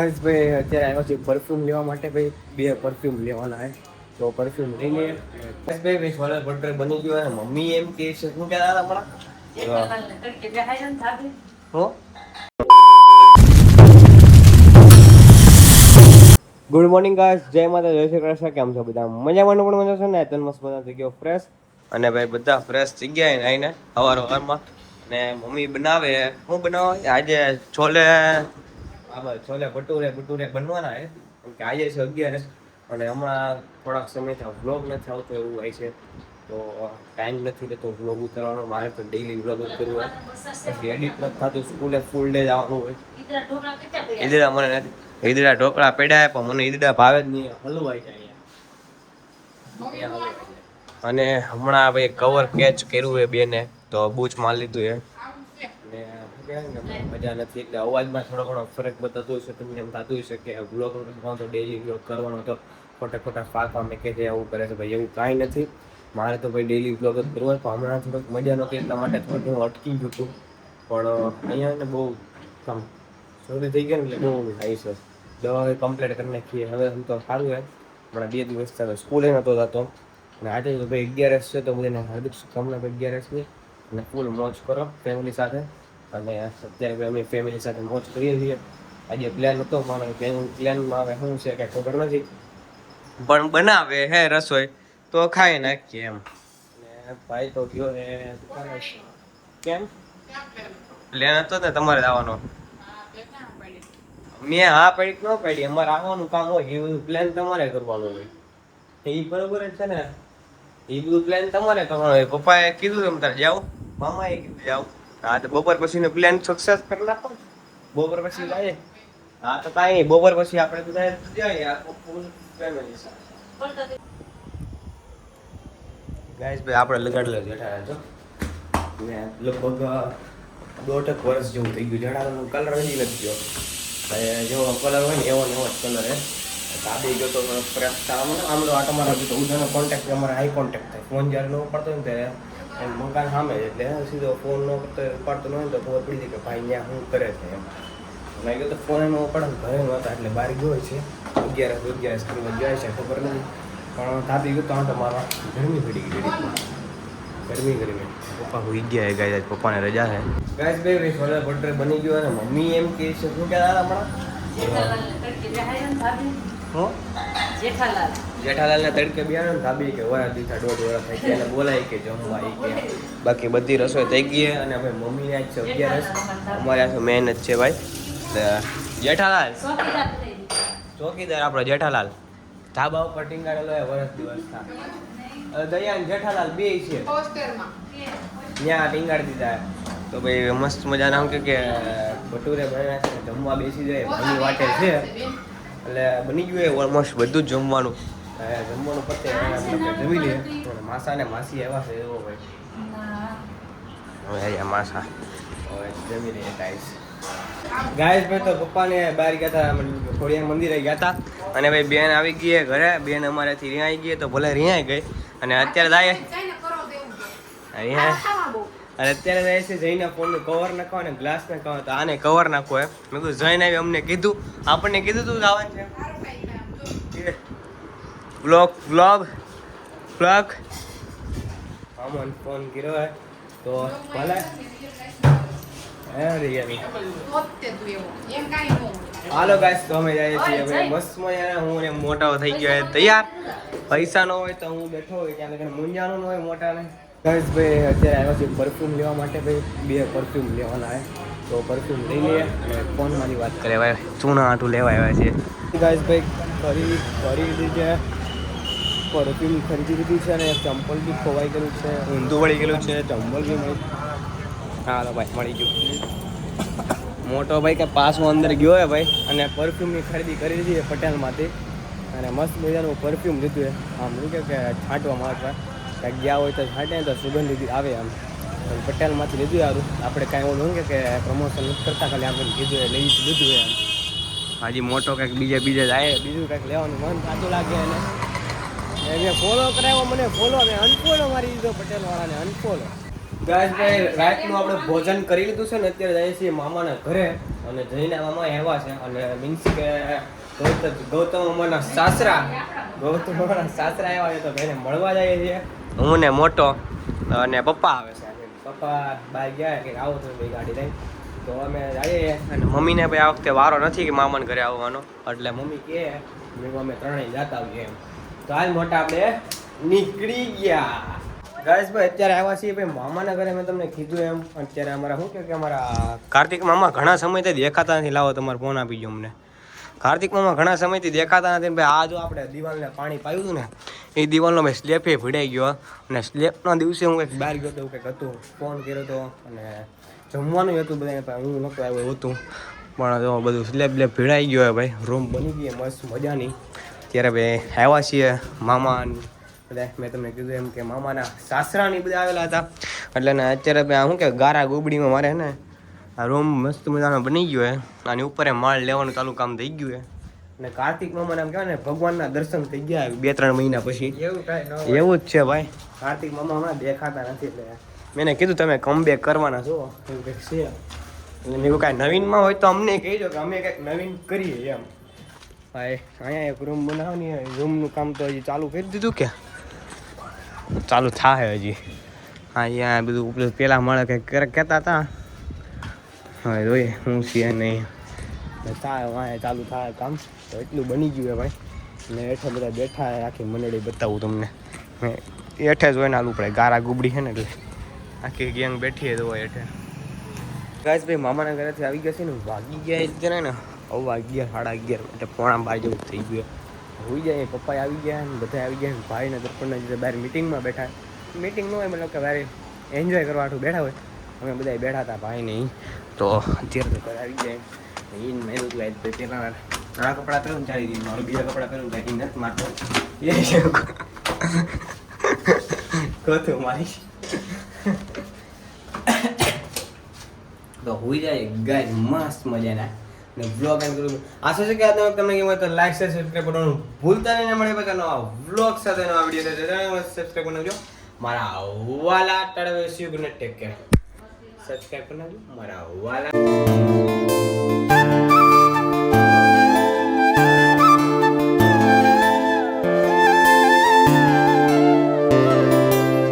ભાઈ અત્યારે આવ્યો છે પરફ્યુમ લેવા માટે. ભાઈ બે પરફ્યુમ લેવાના છે તો પરફ્યુમ લઈ લઈએ. ભાઈ છોલે બટર બની ગયો અને મમ્મી એમ કે છે શું કહેતા હતા હમણાં ગુડ મોર્નિંગ ગાઈસ, જય માતા, જય શ્રી કૃષ્ણ. કેમ છો બધા? મજામાં પણ મજા છે ને? તન મસ્ત મજા થઈ ગયો ફ્રેશ. અને ભાઈ બધા ફ્રેશ થઈ ગયા ને આઈને સવારમાં. ને મમ્મી બનાવે, હું બનાવે આજે છોલે છોલે ભટુરે બનવાના છે. કેમ કે આજે છે 11 અને હમણાં થોડાક સમયથી વ્લોગ નથી આવતો એવું હોય છે, તો ટાઈમ નથી રહેતો વ્લોગ ઉતારવાનો. મારે તો ડેઈલી વ્લોગ જ કરવું હોય, પછી એડિટ નથી થતું. સ્કૂલે ફૂલ ડે જવાનું હોય. ઈદડા મને નથી, ઈદડા ઢોકળા પડ્યા પણ મને ઈદડા ભાવે જ નહીં, હલવાઈ જાય. અને હમણાં ભાઈ કવર કેચ કર્યું હોય બેને, તો બૂચ માર લીધું છે. મજા નથી એટલે અવાજમાં થોડો ઘણો ફરક બતાતો હશે. તમને એમ થતું હશે કે વ્લોગ તો ડેઈલી વ્લોગ કરવાનો તો ખોટા ફાંફા મેં કે એવું કરે છે. ભાઈ એવું કાંઈ નથી. મારે તો ભાઈ ડેઈલી વ્લોગ જ કરવો હોય. પણ હમણાં થોડોક મજા નહોતી એટલા માટે થોડું અટકી ગયું હતું. પણ અહીંયા ને બહુ કામ શરૂ થઈ ગયા ને એટલે બહુ થાય છે. દવા કમ્પ્લીટ કરી નાખીએ હવે આમ તો સારું હોય. હમણાં 2 દિવસ થયા સ્કૂલે નહોતો જતો અને આજે તો ભાઈ 11 છે તો બધાને હાર્દિક શુભકામના. 11 છે અને ફૂલ મોજ કરો ફેમિલી સાથે. અને અત્યારે અમે ફેમિલી સાથે મોજ કરીએ છીએ. આજે પ્લાન હતો પણ પ્લાનમાં હવે શું છે કાંઈ ખબર નથી, પણ બનાવે હે રસોઈ તો ખાઈ નાખીએ એમ. ને ભાઈ તો ગયો ને કેમ પ્લાન હતો ને તમારે આવવાનો? મેં હા પડી ન પડી, અમારે આવવાનું કામ હોય એ બધું પ્લાન તમારે કરવાનું હોય. એ બરોબર જ છે ને, એ બધું પ્લાન તમારે કરવાનો હોય. પપ્પાએ કીધું તમે તારે જાઓ, મામાએ કીધું જાઓ. હા તો બપોર પછી નો પ્લાન સક્સેસ કરી નાખો. બપોર પછી જાય. હા તો કાંઈ બપોર પછી આપણે બધા જઈએ ફૂલ ફેમિલી સાથે. ગાઈસ ભાઈ આપણે લગાડેલો જેઠાલાલ છો ને લગભગ 1.5 વર્ષ જેવું થઈ ગયું. જેઠાલાલનો કલર હજી નથી ગયો. જેવો કલર હોય ને એવો ને એવો જ કલર હે. દાબી ગયો તો ફ્રેશ આમ તો આટો મારો તો ઉધાનો કોન્ટેક્ટ અમારે હાઈ કોન્ટેક્ટ થાય. ફોન જ્યારે ન પડતો ને ત્યારે એમ મકાન સામે એટલે સીધો ફોન ન કરતો ઉપાડતો ન હોય તો ખબર પડી જાય કે ભાઈ ત્યાં શું કરે છે એમ. મેં કીધું તો ફોન એનો ઉપાડે ઘરે નહોતા એટલે બહાર ગયો છે. 11 કરવા જાય છે ખબર નથી, પણ દાબી ગયો તો આટો મારવા ગરમી પડી ગઈ. ગરમી પપ્પા હોઈ ગયા ગાય. પપ્પાને રજા છે. ગાઈસ ભાઈ છોલે બટર બની ગયો અને મમ્મી એમ કે છે શું કહેતા હતા હમણાં? જેઠાલાલ ને તડકે બિહાડ્યો ને ભાભી કે વરા દીધા 1.5 વર્ષ થઈ ગયા એને બોલાય કે જમવા કે. બાકી બધી રસોઈ થઈ ગઈ અને ભાઈ મમ્મીને આજ છે 11. અમારે આ મેન જ છે ભાઈ જેઠાલાલ ચોકીદાર આપણો જેઠાલાલ. ધાબા ઉપર ટીંગાડેલો હોય વર્ષ દિવસ થા દયાન જેઠાલાલ બે છે ત્યાં ટીંગાડી દીધા. તો ભાઈ મસ્ત મજાના શું કે ભટુરે બન્યા છે, જમવા બેસી જાય ઘણી વાટે છે એટલે બની ગયું એ ઓલમોસ્ટ બધું જ જમવાનું. જમવાનું પતે જમી લે. માસા ને માસી એવા છે એવો ભાઈ. હવે માસા હવે જમી લઈએ ગાઈસ. ભાઈ તો પપ્પાને બહાર ગયા હતા, ખોડિયાર મંદિરે ગયા હતા અને ભાઈ બેન આવી ગઈ ઘરે. બેન અમારાથી રિહાઈ ગઈ તો ભલે રિહાઈ ગઈ અને અત્યારે જાય અને અત્યારે જાય છે જઈને ફોનનું કવર નાખવા અને ગ્લાસ નાખવા. તો આને કવર નાખો એમ. મેં કીધું જઈને આવી, અમને કીધું, આપણને કીધું તું આવવાનું છે વ્લોગ આમાં ફોન કર્યો હોય તો ભલે હાલો ગાઈસ. તો અમે જઈએ છીએ હવે મસ્ત મજાના. હું ને મોટાઓ થઈ ગયો તૈયાર. પૈસા ન હોય તો હું બેઠો હોય ત્યાં લગન મૂંઝાનું ન હોય મોટાને. ગાઈસ ભાઈ અત્યારે આવ્યો છે પરફ્યુમ લેવા માટે. ભાઈ બે પરફ્યુમ લેવાના છે તો પરફ્યુમ લઈ લઈએ અને ફોનમાંથી વાત કરે. ભાઈ ચૂના આટું લેવા આવ્યા છે ગાઈસ. ભાઈ ખરીદી છે, પરફ્યુમ ખરીદી લીધી છે અને ચંપલ બી ખોવાઈ ગયેલું છે, ઊંધું વળી ગયેલું છે, ચંપલ બી મળી. હાલો ભાઈ મળી ગયું. મોટો ભાઈ કે પાછો અંદર ગયો હે ભાઈ અને પરફ્યુમની ખરીદી કરી લીધી છે પટેલમાંથી. અને મસ્ત મજાનું પરફ્યુમ લીધું છે. આમ શું કે છાંટવા માટે કાંઈક ગયા હોય તો છાંટે તો સુગંધ આવે આમ. પટેલમાંથી લીધું સારું. આપણે કાંઈ ઓલું કે પ્રમોશન નથી કરતા, ખાલી આપણે કીધું લીધું એમ. હાજી મોટો કંઈક બીજે જાય, બીજું કંઈક લેવાનું મન સાચું લાગે એને. મેં ફોલો કરાવ્યો, મને ફોલો મેં અનફોલો મારી દીધો પટેલવાળાને અનફોલો. ગાઈસ ભાઈ રાતનું આપણે ભોજન કરી લીધું છે ને અત્યારે જઈએ છીએ મામાના ઘરે. અને જઈને મામા એવા છે અને મીન્સ કે ગૌતમ મામાના સાસરા આવ્યા છે તો ભાઈને મળવા જઈએ છીએ હું ને મોટો અને પપ્પા આવે છે પપ્પા બહાર ગયા કે આવો તો ભાઈ ગાડી લઈને તો અમે જઈએ અને મમ્મીને ભાઈ આ વખતે વારો નથી કે મામાને ઘરે આવવાનો એટલે મમ્મી કહે અમે ત્રણેય જતા આવીએ એમ તો હાલ મોટા આપણે નીકળી ગયા ગાઈસ ભાઈ અત્યારે આવ્યા છીએ ભાઈ મામાના ઘરે મેં તમને કીધું એમ અત્યારે અમારા શું કે અમારા કાર્તિક મામા ઘણા સમયથી દેખાતા નથી લાવો તમારે ફોન આપી ગયો અમને કાર્તિક મામા ઘણા સમયથી દેખાતા નથી ભાઈ આ જો આપણે દિવાલને પાણી પાયું હતું ને એ દિવાલનો ભાઈ સ્લેપે ભીડાઈ ગયો અને સ્લેપના દિવસે હું કંઈક બહાર ગયો તો કંઈક હતું ફોન કર્યો હતો અને જમવાનું હતું બધા હું નહોતો આવ્યો હતું પણ જો બધું સ્લેબ ભીડાઈ ગયો ભાઈ રૂમ બની ગઈ મસ્ત મજાની ત્યારે ભાઈ આવ્યા છીએ મામા બધા મેં તમને કીધું એમ કે મામાના સાસરાની બધા આવેલા હતા એટલે ને અત્યારે ભાઈ શું કે ગારા ગોબડીમાં મારે ને આ રૂમ મસ્ત મજાનો બની ગયો હે અને ઉપર માળ લેવાનું ચાલુ કામ થઈ ગયું હે અને કાર્તિક મામાને એમ કહેવાય ને ભગવાનના દર્શન થઈ ગયા 2-3 મહિના પછી એવું જ છે ભાઈ કાર્તિક મામા હમણાં દેખાતા નથી એટલે મેં કીધું તમે કમબેક કરવાના છો એવું કંઈક છે એટલે મેં કાંઈ નવીનમાં હોય તો અમને કહેજો કે અમે કંઈક નવીન કરીએ એમ ભાઈ અહીંયા એક રૂમ બનાવવાની રૂમનું કામ તો હજી ચાલુ કરી દીધું કે ચાલુ થાય હજી અહીંયા બધું પેલા મળે કંઈક કહેતા હતા હવે જોઈએ હું છે નહીં થાય અહીંયા ચાલુ થાય કામ તો એટલું બની ગયું ભાઈ ને હેઠે બધા બેઠા આખી મંડળી બતાવું તમને મેં હેઠે જ હોય ને આલું પડે ગારા ગુબડી છે ને એટલે આખી ગેંગ બેઠી જ હોય હેઠે ગાઈસ ભાઈ મામાના ઘરેથી આવી ગયા છે ને વાગી ગયા અત્યારે ને હવે વાગી ગયા 11:30 એટલે 11:45 જેવું થઈ ગયું હોઈ જાય પપ્પા આવી ગયા ને બધા આવી ગયા ભાઈને દર્પણના જે બહાર મિટિંગમાં બેઠા મિટિંગ ન હોય મતલબ કે બહાર એન્જોય કરવા હાટું બેઠા હોય અમે બધા બેઠા હતા ભાઈ નહીં તો અત્યારે તો ઘરે આવી જાય એને મેં હતું આજ પેલા ઘણા કપડાં પહેરું ચાલી દીધું મારું બીજા કપડાં પહેરું ચાલી નથી મારતો એ છે કોતું મારી તો હોઈ જાય ગાય મસ્ત મજાના ને વ્લોગ એમ કરું આશા છે કે આ તમને કેવું હોય તો લાઈક શેર સબસ્ક્રાઈબ કરવાનું ભૂલતા નહીં મળે પછી નવા વ્લોગ સાથે નવા વિડીયો સબસ્ક્રાઈબ કરી નાખજો મારા વાલા ટળવે see you take care subscribe કરી નાખજો મારા વાલા